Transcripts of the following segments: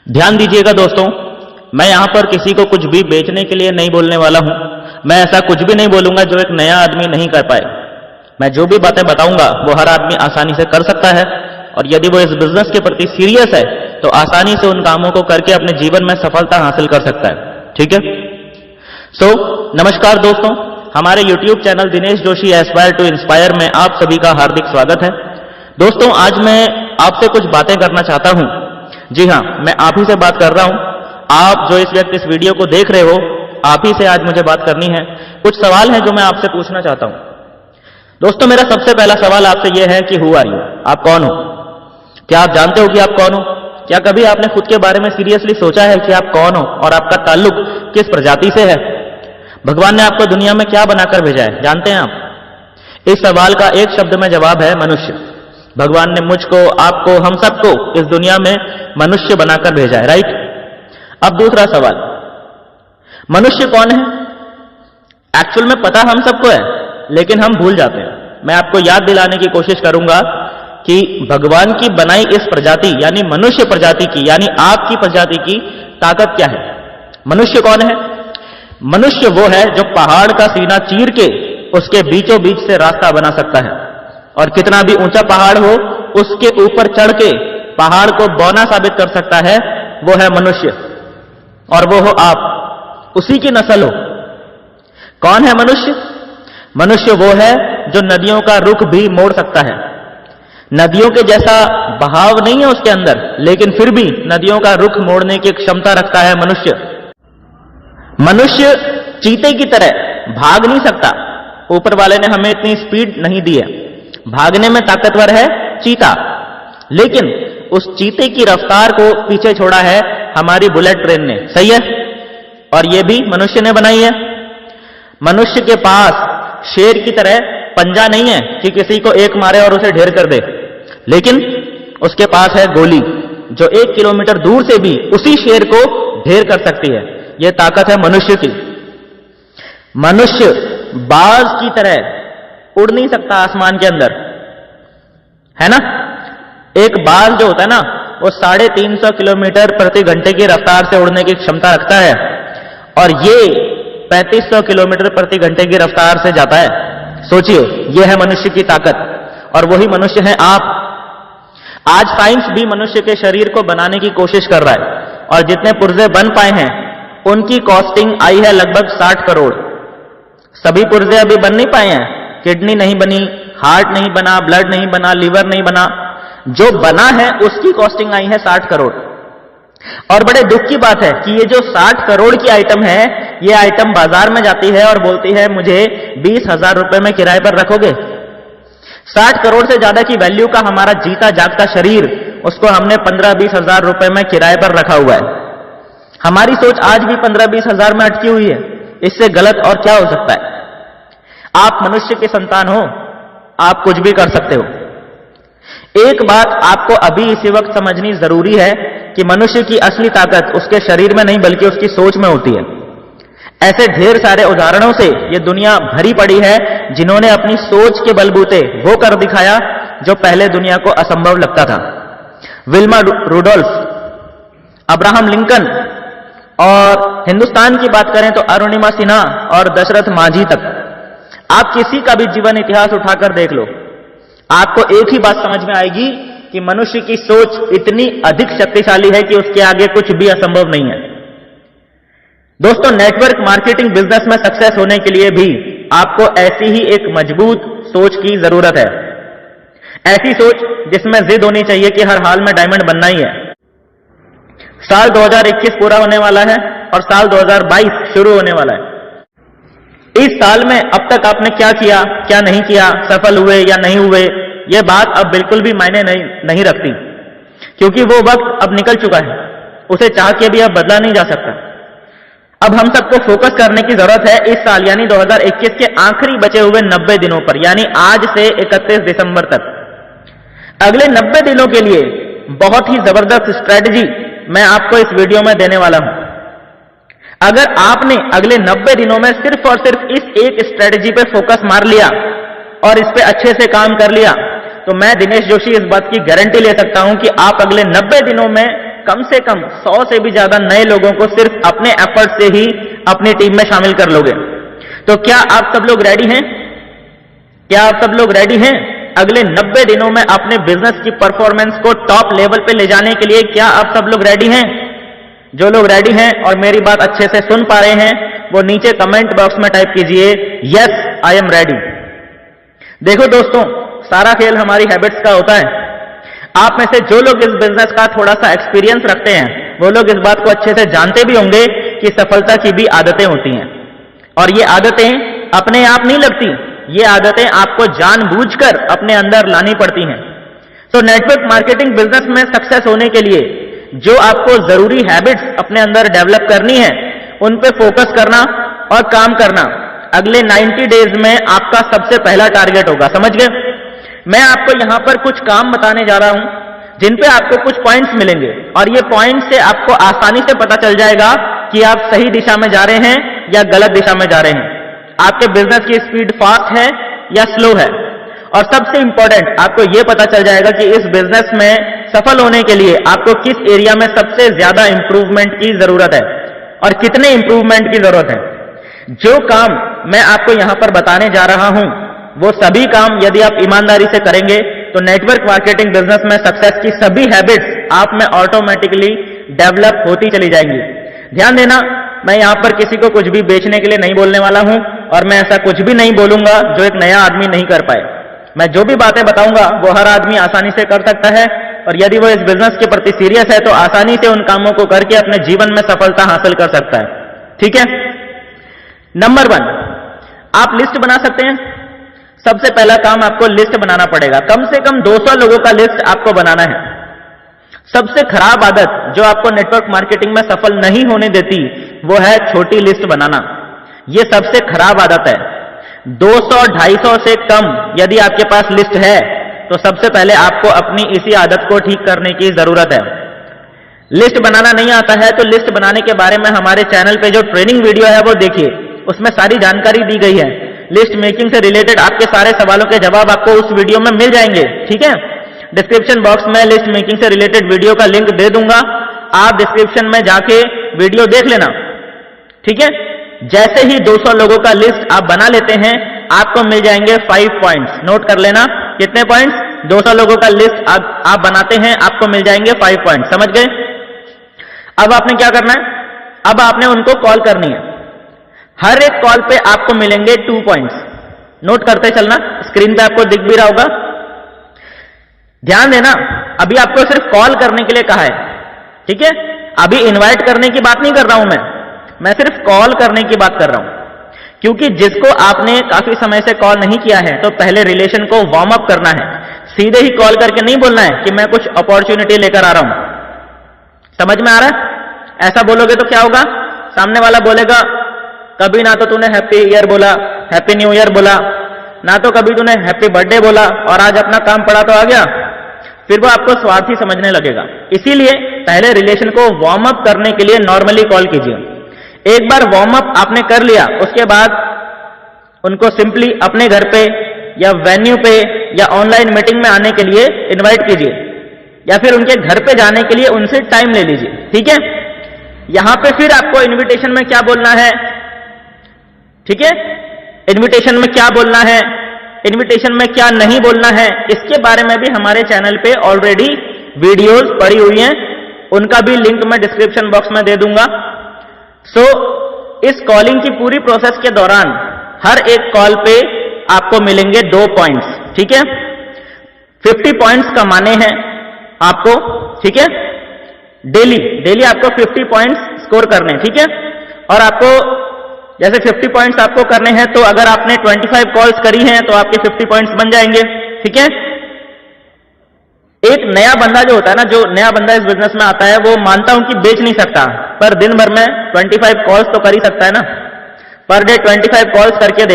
ध्यान दीजिएगा दोस्तों, मैं यहां पर किसी को कुछ भी बेचने के लिए नहीं बोलने वाला हूं। मैं ऐसा कुछ भी नहीं बोलूंगा जो एक नया आदमी नहीं कर पाए। मैं जो भी बातें बताऊंगा वो हर आदमी आसानी से कर सकता है, और यदि वो इस बिजनेस के प्रति सीरियस है तो आसानी से उन कामों को करके अपने जीवन में सफलता हासिल कर सकता है। ठीक है। नमस्कार दोस्तों, हमारे YouTube channel Dinesh Joshi aspire to inspire में आप सभी का हार्दिक स्वागत है। दोस्तों, आज मैं आपसे कुछ बातें करना चाहता हूं। जी हां, मैं आप ही से बात कर रहा हूं। आप जो इस वक्त इस वीडियो को देख रहे हो, आप ही से आज मुझे बात करनी है। कुछ सवाल हैं जो मैं आपसे पूछना चाहता हूं। दोस्तों, मेरा सबसे पहला सवाल आपसे यह है कि हु आर यू? आप कौन हो? क्या आप जानते हो कि आप कौन हो? क्या कभी आपने खुद के बारे में सीरियसली सोचा है कि आप कौन हो और आपका ताल्लुक किस प्रजाति से है? भगवान ने आपको दुनिया में क्या बनाकर भेजा है, जानते हैं आप? इस सवाल का एक शब्द में जवाब है मनुष्य। भगवान ने मुझको, आपको, हम सबको इस दुनिया में मनुष्य बनाकर भेजा है, राइट? अब दूसरा सवाल, मनुष्य कौन है? एक्चुअल में पता हम सबको है, लेकिन हम भूल जाते हैं। मैं आपको याद दिलाने की कोशिश करूंगा कि भगवान की बनाई इस प्रजाति यानी मनुष्य प्रजाति की, यानी आपकी प्रजाति की ताकत क्या है। मनुष्य कौन है? मनुष्य वो है जो पहाड़ का सीना चीर के उसके बीचों बीच से रास्ता बना सकता है, और कितना भी ऊंचा पहाड़ हो उसके ऊपर चढ़ के पहाड़ को बौना साबित कर सकता है। वो है मनुष्य, और वो हो आप, उसी की नस्ल हो। कौन है मनुष्य? मनुष्य वो है जो नदियों का रुख भी मोड़ सकता है। नदियों के जैसा बहाव नहीं है उसके अंदर, लेकिन फिर भी नदियों का रुख मोड़ने की क्षमता रखता है मनुष्य। मनुष्य चीते की तरह भाग नहीं सकता। ऊपर वाले ने हमें इतनी स्पीड नहीं दी है। भागने में ताकतवर है चीता, लेकिन उस चीते की रफ्तार को पीछे छोड़ा है हमारी बुलेट ट्रेन ने। सही है? और ये भी मनुष्य ने बनाई है। मनुष्य के पास शेर की तरह पंजा नहीं है कि किसी को एक मारे और उसे ढेर कर दे, लेकिन उसके पास है गोली जो 1 किलोमीटर दूर से भी उसी शेर को ढेर कर सकती है। यह ताकत है मनुष्य की। मनुष्य बाज की तरह उड़ नहीं सकता आसमान के अंदर, है ना? एक बाज जो होता है ना, वो 350 किलोमीटर प्रति घंटे की रफ्तार से उड़ने की क्षमता रखता है, और ये 3500 किलोमीटर प्रति घंटे की रफ्तार से जाता है। सोचिए, यह है मनुष्य की ताकत, और वही मनुष्य है आप। आज साइंस भी मनुष्य के शरीर को बनाने की कोशिश कर रहा है, और जितने पुर्जे बन पाए हैं उनकी कॉस्टिंग आई है लगभग 60 करोड़। सभी पुर्जे अभी बन नहीं पाए हैं। किडनी नहीं बनी, हार्ट नहीं बना, ब्लड नहीं बना, लीवर नहीं बना। जो बना है उसकी कॉस्टिंग आई है 60 करोड़। और बड़े दुख की बात है कि ये जो 60 करोड़ की आइटम है, ये आइटम बाजार में जाती है और बोलती है मुझे 20,000 रुपए में किराए पर रखोगे। 60 करोड़ से ज्यादा की वैल्यू का हमारा जीता जागता शरीर, उसको हमने 15-20 हजार रुपए में किराए पर रखा हुआ है। हमारी सोच आज भी 15-20 हजार में अटकी हुई है। इससे गलत और क्या हो सकता है? आप मनुष्य के संतान हो, आप कुछ भी कर सकते हो। एक बात आपको अभी इसी वक्त समझनी जरूरी है कि मनुष्य की असली ताकत उसके शरीर में नहीं बल्कि उसकी सोच में होती है। ऐसे ढेर सारे उदाहरणों से ये दुनिया भरी पड़ी है जिन्होंने अपनी सोच के बलबूते वो कर दिखाया जो पहले दुनिया को असंभव लगता था। विल्मा रुडोल्फ, अब्राहम लिंकन, और हिंदुस्तान की बात करें तो अरुणिमा सिन्हा और दशरथ मांझी तक। आप किसी का भी जीवन इतिहास उठाकर देख लो, आपको एक ही बात समझ में आएगी कि मनुष्य की सोच इतनी अधिक शक्तिशाली है कि उसके आगे कुछ भी असंभव नहीं है। दोस्तों, नेटवर्क मार्केटिंग बिजनेस में सक्सेस होने के लिए भी आपको ऐसी ही एक मजबूत सोच की जरूरत है। ऐसी सोच जिसमें जिद होनी चाहिए कि हर हाल में डायमंड बनना ही है। साल 2021 पूरा होने वाला है और साल 2022 शुरू होने वाला है। इस साल में अब तक आपने क्या किया, क्या नहीं किया, सफल हुए या नहीं हुए, यह बात अब बिल्कुल भी मायने नहीं रखती, क्योंकि वो वक्त अब निकल चुका है। उसे चाह के भी अब बदला नहीं जा सकता। अब हम सबको फोकस करने की जरूरत है इस साल यानी 2021 के आखिरी बचे हुए 90 दिनों पर, यानी आज से 31 दिसंबर तक। अगले 90 दिनों के लिए बहुत ही जबरदस्त स्ट्रेटजी मैं आपको इस वीडियो में देने वाला हूं। अगर आपने अगले 90 दिनों में सिर्फ और सिर्फ इस एक स्ट्रेटजी पे फोकस मार लिया और इस पे अच्छे से काम कर लिया, तो मैं दिनेश जोशी इस बात की गारंटी ले सकता हूं कि आप अगले 90 दिनों में कम से कम 100 से भी ज्यादा नए लोगों को सिर्फ अपने एफर्ट से ही अपनी टीम में शामिल कर लोगे। तो क्या आप सब लोग रेडी हैं? क्या आप सब लोग रेडी हैं अगले 90 दिनों में अपने बिजनेस की परफॉर्मेंस को टॉप लेवल पे ले जाने के लिए? क्या आप सब लोग रेडी हैं? जो लोग रेडी हैं और मेरी बात अच्छे से सुन पा रहे हैं वो नीचे कमेंट बॉक्स में टाइप कीजिए यस आई एम रेडी। देखो दोस्तों, सारा खेल हमारी हैबिट्स का होता है। आप में से जो लोग इस बिजनेस का थोड़ा सा एक्सपीरियंस रखते हैं वो लोग इस बात को अच्छे से जानते भी होंगे कि सफलता की भी आदतें होती हैं, और ये आदतें अपने आप नहीं लगती, ये आदतें आपको जानबूझकर अपने अंदर लानी पड़ती हैं। तो नेटवर्क मार्केटिंग बिजनेस में सक्सेस होने के लिए जो आपको जरूरी हैबिट्स अपने अंदर डेवलप करनी है उन पे फोकस करना और काम करना अगले 90 डेज में आपका सबसे पहला टारगेट होगा। समझ गए? मैं आपको यहां पर कुछ काम बताने जा रहा हूं जिन पे आपको कुछ पॉइंट्स मिलेंगे, और ये पॉइंट से आपको आसानी से पता चल जाएगा कि आप सही दिशा में जा रहे हैं या गलत दिशा में जा रहे हैं, आपके बिजनेस की स्पीड फास्ट है या स्लो है, और सबसे इंपॉर्टेंट आपको यह पता चल जाएगा कि इस बिजनेस में सफल होने के लिए आपको किस एरिया में सबसे ज्यादा इंप्रूवमेंट की जरूरत है और कितने इंप्रूवमेंट की जरूरत है। जो काम मैं आपको यहां पर बताने जा रहा हूं वो सभी काम यदि आप ईमानदारी से करेंगे तो नेटवर्क मार्केटिंग बिजनेस में सक्सेस की सभी हैबिट्स आप में ऑटोमेटिकली डेवलप होती चली जाएंगी। ध्यान देना, मैं यहां पर किसी को कुछ भी बेचने के लिए नहीं बोलने वाला हूं, और मैं ऐसा कुछ भी नहीं बोलूंगा जो एक नया आदमी नहीं कर पाए। मैं जो भी बातें बताऊंगा वो हर आदमी आसानी से कर सकता है, और यदि वो इस बिजनेस के प्रति सीरियस है तो आसानी से उन कामों को करके अपने जीवन में सफलता हासिल कर सकता है। ठीक है? नंबर 1, आप लिस्ट बना सकते हैं। सबसे पहला काम आपको लिस्ट बनाना पड़ेगा। कम से कम 200 लोगों का लिस्ट आपको बनाना है। सबसे खराब आदत जो आपको नेटवर्क मार्केटिंग में सफल नहीं होने देती वो है छोटी लिस्ट बनाना। यह सबसे खराब आदत है। 200-250 से कम यदि आपके पास लिस्ट है तो सबसे पहले आपको अपनी इसी आदत को ठीक करने की जरूरत है। लिस्ट बनाना नहीं आता है तो लिस्ट बनाने के बारे में हमारे चैनल पे जो ट्रेनिंग वीडियो है वो देखिए, उसमें सारी जानकारी दी गई है। लिस्ट मेकिंग से रिलेटेड आपके सारे सवालों के जवाब आपको उस वीडियो में मिल जाएंगे। ठीक है? डिस्क्रिप्शन बॉक्स में लिस्ट मेकिंग से रिलेटेड वीडियो का लिंक दे दूंगा, आप डिस्क्रिप्शन में जाके वीडियो देख लेना। ठीक है? जैसे ही 200 लोगों का लिस्ट आप बना लेते हैं आपको मिल जाएंगे 5 पॉइंट्स। नोट कर लेना, कितने पॉइंट्स? 200 लोगों का लिस्ट आप बनाते हैं आपको मिल जाएंगे 5 पॉइंट्स। समझ गए? अब आपने क्या करना है? अब आपने उनको कॉल करनी है। हर एक कॉल पे आपको मिलेंगे 2 पॉइंट्स। नोट करते चलना, स्क्रीन पे आपको दिख भी रहा होगा। ध्यान देना, अभी आपको सिर्फ कॉल करने के लिए कहा है। ठीक है? अभी इनवाइट करने की बात नहीं कर रहा हूं मैं सिर्फ कॉल करने की बात कर रहा हूं, क्योंकि जिसको आपने काफी समय से कॉल नहीं किया है तो पहले रिलेशन को वार्म अप करना है। सीधे ही कॉल करके नहीं बोलना है कि मैं कुछ अपॉर्चुनिटी लेकर आ रहा हूं। समझ में आ रहा है? ऐसा बोलोगे तो क्या होगा? सामने वाला बोलेगा कभी ना तो तूने हैप्पी ईयर बोला, हैप्पी न्यू ईयर बोला, ना तो कभी तूने हैप्पी बर्थडे बोला, और आज अपना काम पड़ा तो आ गया। फिर वो आपको स्वार्थी समझने लगेगा। इसीलिए पहले रिलेशन को वार्म अप करने के लिए नॉर्मली कॉल कीजिए। एक बार वार्म अप आपने कर लिया उसके बाद उनको सिंपली अपने घर पे या वेन्यू पे या ऑनलाइन मीटिंग में आने के लिए इनवाइट कीजिए, या फिर उनके घर पे जाने के लिए उनसे टाइम ले लीजिए। ठीक है? यहां पे फिर आपको इनविटेशन में क्या बोलना है? ठीक है? इनविटेशन में क्या बोलना है, इनविटेशन में क्या नहीं बोलना है, इसके बारे में भी हमारे चैनल पे ऑलरेडी वीडियोस पड़ी हुई हैं, उनका भी लिंक मैं डिस्क्रिप्शन बॉक्स में दे दूंगा। इस कॉलिंग की पूरी प्रोसेस के दौरान हर एक कॉल पे आपको मिलेंगे 2 पॉइंट्स। ठीक है? 50 पॉइंट्स कमाने हैं आपको। ठीक है? डेली आपको 50 पॉइंट्स स्कोर करने। ठीक है? और आपको जैसे 50 पॉइंट्स आपको करने हैं तो अगर आपने 25 कॉल्स करी हैं तो आपके 50 पॉइंट्स बन जाएंगे। ठीक है? एक नया बंदा जो होता है ना, जो नया बंदा इस बिजनेस में आता है वो मानता हूं कि बेच नहीं सकता, पर दिन भर में 25 कॉल्स तो कर ही सकता है ना। पर डे 25 कॉल्स करके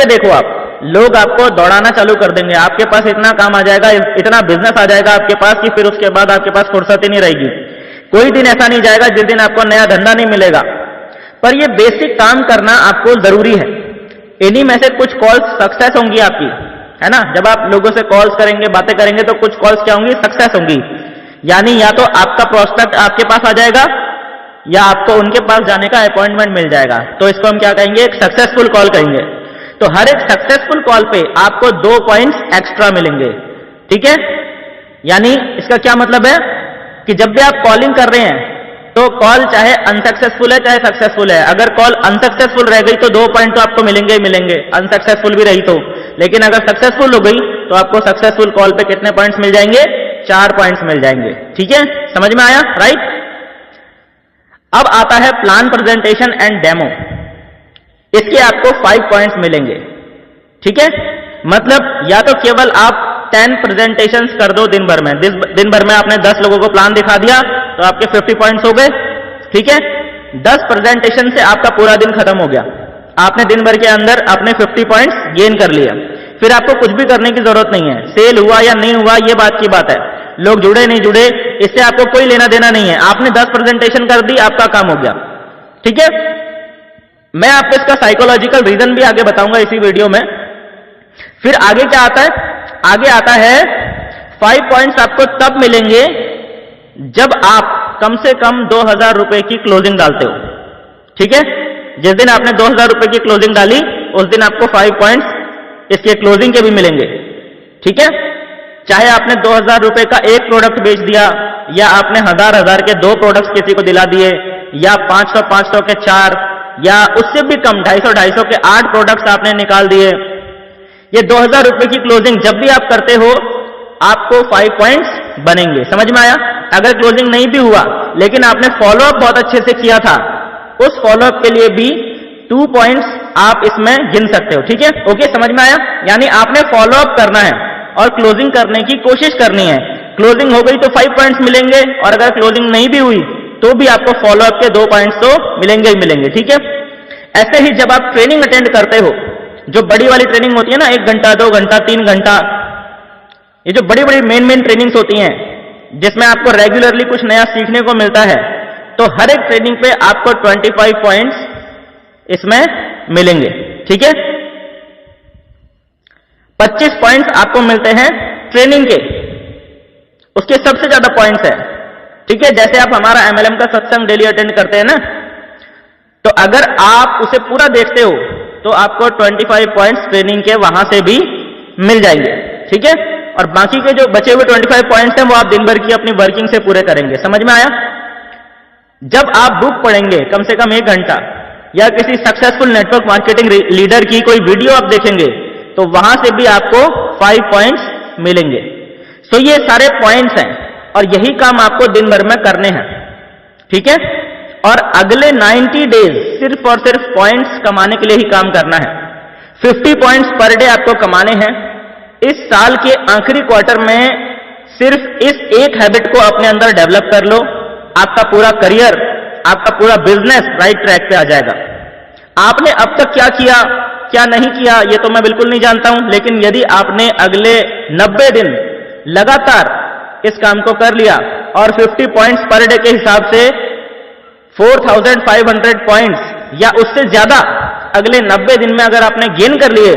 देखो आप, लोग आपको दौड़ाना चालू कर देंगे। आपके पास इतना काम आ जाएगा, इतना बिजनेस आ जाएगा आपके पास कि फिर उसके बाद आपके पास फुर्सत ही नहीं रहेगी। कोई दिन ऐसा नहीं जाएगा जिस दिन आपको नया धंधा नहीं मिलेगा। पर ये बेसिक काम करना आपको जरूरी है। इन्हीं में से कुछ कॉल्स सक्सेस होंगी आपकी, है ना? जब आप लोगों से कॉल्स करेंगे, बातें करेंगे तो कुछ कॉल्स क्या होंगी? सक्सेस होंगी। यानी या तो आपका प्रोस्पेक्ट आपके पास आ जाएगा या आपको उनके पास जाने का अपॉइंटमेंट मिल जाएगा। तो इसको हम क्या कहेंगे, एक सक्सेसफुल कॉल कहेंगे। तो हर एक सक्सेसफुल कॉल पे आपको 2 पॉइंट्स एक्स्ट्रा मिलेंगे, ठीक है। यानी इसका क्या मतलब है कि जब भी आप कॉलिंग कर रहे हैं तो कॉल चाहे अनसक्सेसफुल है चाहे सक्सेसफुल है, अगर कॉल अनसक्सेसफुल रह गई तो 2 पॉइंट तो आपको मिलेंगे ही मिलेंगे, अनसक्सेसफुल भी रही तो। लेकिन अगर सक्सेसफुल हो गई तो आपको सक्सेसफुल कॉल पे कितने पॉइंट्स मिल जाएंगे, 4 पॉइंट्स मिल जाएंगे, ठीक है। समझ में आया, राइट। अब आता है प्लान प्रेजेंटेशन एंड डेमो। इसके आपको 5 पॉइंट्स मिलेंगे, ठीक है। मतलब या तो केवल आप 10 प्रेजेंटेशंस कर दो दिन भर में, दिन भर में आपने 10 लोगों को प्लान दिखा दिया तो आपके 50 पॉइंट्स हो गए, ठीक है। 10 प्रेजेंटेशन से आपका पूरा दिन खत्म हो गया, आपने दिन भर के अंदर अपने 50 पॉइंट्स गेन कर लिया। फिर आपको कुछ भी करने की जरूरत नहीं है, सेल हुआ या नहीं हुआ ये बात की बात है, लोग जुड़े नहीं जुड़े इससे आपको कोई लेना देना नहीं है, आपने 10 प्रेजेंटेशन कर दी, आपका काम हो गया, ठीक है। मैं आपको इसका साइकोलॉजिकल रीजन भी आगे बताऊंगा इसी वीडियो में। फिर आगे क्या आता है, आगे आता है 5 पॉइंट्स आपको तब मिलेंगे जब आप कम से कम 2000 रुपए की क्लोजिंग डालते हो, ठीक है। जिस दिन आपने 2000 रुपए की क्लोजिंग डाली उस दिन आपको 5 पॉइंट्स इसके क्लोजिंग के भी मिलेंगे, ठीक है। चाहे आपने 2000 रुपए का एक प्रोडक्ट बेच दिया या आपने 1000 के 2 प्रोडक्ट्स किसी को दिला दिए या 500 के 4 या उससे भी कम 250 के 8 प्रोडक्ट्स आपने निकाल दिए, ये 2000 रुपए की क्लोजिंग जब भी आप करते हो आपको 5 पॉइंट्स बनेंगे। समझ में आया। अगर क्लोजिंग नहीं भी हुआ लेकिन आपने फॉलोअप बहुत अच्छे से किया था, उस फॉलोअप के लिए भी 2 पॉइंट्स आप इसमें गिन सकते हो, ठीक है। ओके, समझ में आया। यानी आपने फॉलोअप करना है और क्लोजिंग करने की कोशिश करनी है। क्लोजिंग हो गई तो 5 पॉइंट्स मिलेंगे और अगर क्लोजिंग नहीं भी हुई तो भी आपको फॉलोअप के 2 पॉइंट्स तो मिलेंगे ही मिलेंगे, ठीक है। ऐसे ही जब आप ट्रेनिंग अटेंड करते हो, जो बड़ी वाली ट्रेनिंग होती है ना, 1 घंटा 2 घंटा 3 घंटा, ये जो बड़ी बड़ी मेन ट्रेनिंग्स होती हैं जिसमें आपको रेगुलरली कुछ नया सीखने को मिलता है, तो हर एक ट्रेनिंग पे आपको 25 पॉइंट्स इसमें मिलेंगे, ठीक है। 25 पॉइंट्स आपको मिलते हैं ट्रेनिंग के, उसके सबसे ज्यादा पॉइंट्स है, ठीक है। जैसे आप हमारा MLM का सत्संग डेली अटेंड करते हैं ना, तो अगर आप उसे पूरा देखते हो तो आपको 25 पॉइंट्स ट्रेनिंग के वहां से भी मिल जाएंगे, ठीक है। और बाकी के जो बचे हुए 25 पॉइंट्स हैं वो आप दिन भर की अपनी वर्किंग से पूरे करेंगे। समझ में आया। जब आप बुक पढ़ेंगे कम से कम 1 घंटा या किसी सक्सेसफुल नेटवर्क मार्केटिंग लीडर की कोई वीडियो आप देखेंगे तो वहां से भी आपको 5 पॉइंट्स मिलेंगे। सो ये सारे पॉइंट्स हैं और यही काम आपको दिन भर में करने हैं, ठीक है। और अगले 90 डेज सिर्फ और सिर्फ पॉइंट्स कमाने के लिए ही काम करना है। 50 पॉइंट्स पर डे आपको कमाने हैं। इस साल के आखिरी क्वार्टर में सिर्फ इस एक हैबिट को अपने अंदर डेवलप कर लो, आपका पूरा करियर, आपका पूरा बिजनेस राइट ट्रैक पे आ जाएगा। आपने अब तक क्या किया क्या नहीं किया ये तो मैं बिल्कुल नहीं जानता हूं, लेकिन यदि आपने अगले 90 दिन लगातार इस काम को कर लिया और 50 पॉइंट्स पर डे के हिसाब से 4500 पॉइंट्स या उससे ज्यादा अगले 90 दिन में अगर आपने गेन कर लिए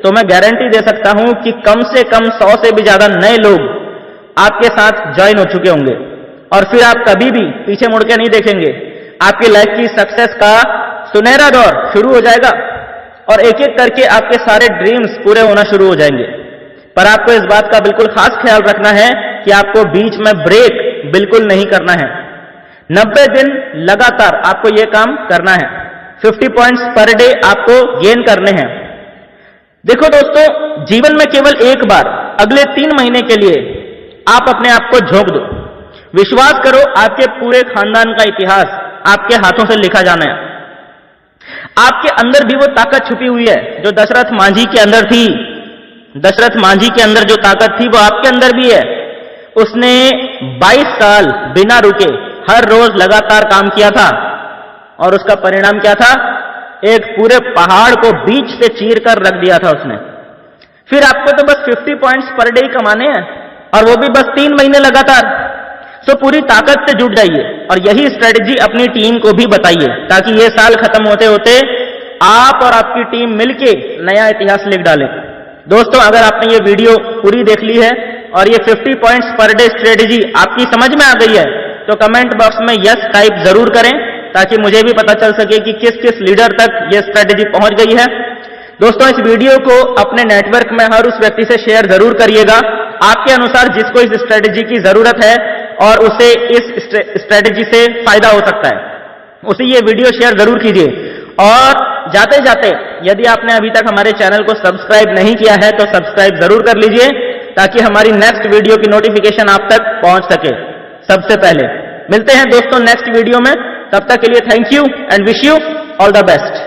तो मैं गारंटी दे सकता हूं कि कम से कम 100 से भी ज्यादा नए लोग आपके साथ ज्वाइन हो चुके होंगे और फिर आप कभी भी पीछे मुड़ के नहीं देखेंगे। आपकी लाइफ की सक्सेस का सुनहरा दौर शुरू हो जाएगा और एक एक करके आपके सारे ड्रीम्स पूरे होना शुरू हो जाएंगे। पर आपको इस बात का बिल्कुल खास ख्याल रखना है कि आपको बीच में ब्रेक बिल्कुल नहीं करना है। 90 दिन लगातार आपको यह काम करना है। 50 पॉइंट्स पर डे आपको गेन करने हैं। देखो दोस्तों, जीवन में केवल एक बार अगले 3 महीने के लिए आप अपने आप को झोंक दो। विश्वास करो, आपके पूरे खानदान का इतिहास आपके हाथों से लिखा जाना है। आपके अंदर भी वो ताकत छुपी हुई है जो दशरथ मांझी के अंदर थी। दशरथ मांझी के अंदर जो ताकत थी वो आपके अंदर भी है। उसने 22 साल बिना रुके हर रोज लगातार काम किया था और उसका परिणाम क्या था? एक पूरे पहाड़ को बीच से चीर कर रख दिया था उसने। फिर आपको तो बस 50 पॉइंट्स पर डे ही कमाने हैं और वो भी बस 3 महीने लगातार। सो पूरी ताकत से जुट जाइए और यही स्ट्रेटेजी अपनी टीम को भी बताइए ताकि ये साल खत्म होते होते आप और आपकी टीम मिलके नया इतिहास लिख डालें। दोस्तों, अगर आपने ये वीडियो पूरी देख ली है और ये 50 पॉइंट्स पर डे स्ट्रेटेजी आपकी समझ में आ गई है तो कमेंट बॉक्स में यस टाइप जरूर करें ताकि मुझे भी पता चल सके कि किस किस लीडर तक ये स्ट्रेटेजी पहुंच गई है। दोस्तों, इस वीडियो को अपने नेटवर्क में हर उस व्यक्ति से शेयर जरूर करिएगा आपके अनुसार जिसको इस स्ट्रेटेजी की जरूरत है और उसे इस स्ट्रेटेजी से फायदा हो सकता है, उसे ये वीडियो शेयर जरूर कीजिए। और जाते जाते यदि आपने अभी तक हमारे चैनल को सब्सक्राइब नहीं किया है तो सब्सक्राइब जरूर कर लीजिए ताकि हमारी नेक्स्ट वीडियो की नोटिफिकेशन आप तक पहुंच सके सबसे पहले। मिलते हैं दोस्तों नेक्स्ट वीडियो में, तब तक के लिए thank you and wish you all the best.